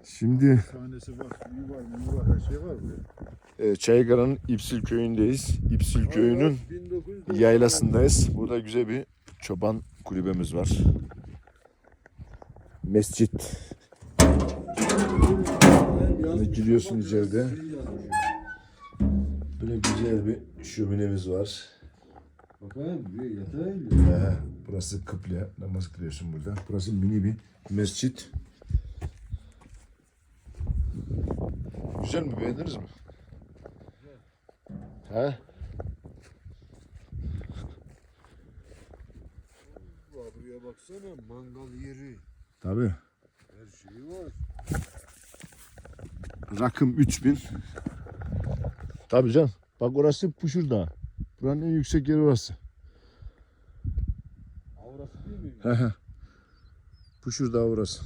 Şimdi Sahnesi var, suyu var, muyu var, her şey var buraya. Çaygara'nın İpsil köyündeyiz. İpsil köyünün 1990 yaylasındayız. Burada güzel bir çoban kulübemiz var. Mescit. Yani giriyorsun içeride. Böyle güzel bir şöminemiz var. Bakayım, bir yatayım. Burası kıble. Namaz kılıyorsun burada. Burası mini bir mescit. Güzel mi? Beğendiniz mi? He? Buraya baksana, mangal yeri. Tabii. Her şeyi var. Rakım 3000. Tabii can. Bak orası Puşur Dağı. Buranın en yüksek yeri orası. Avrası değil mi? Puşur Dağı orası.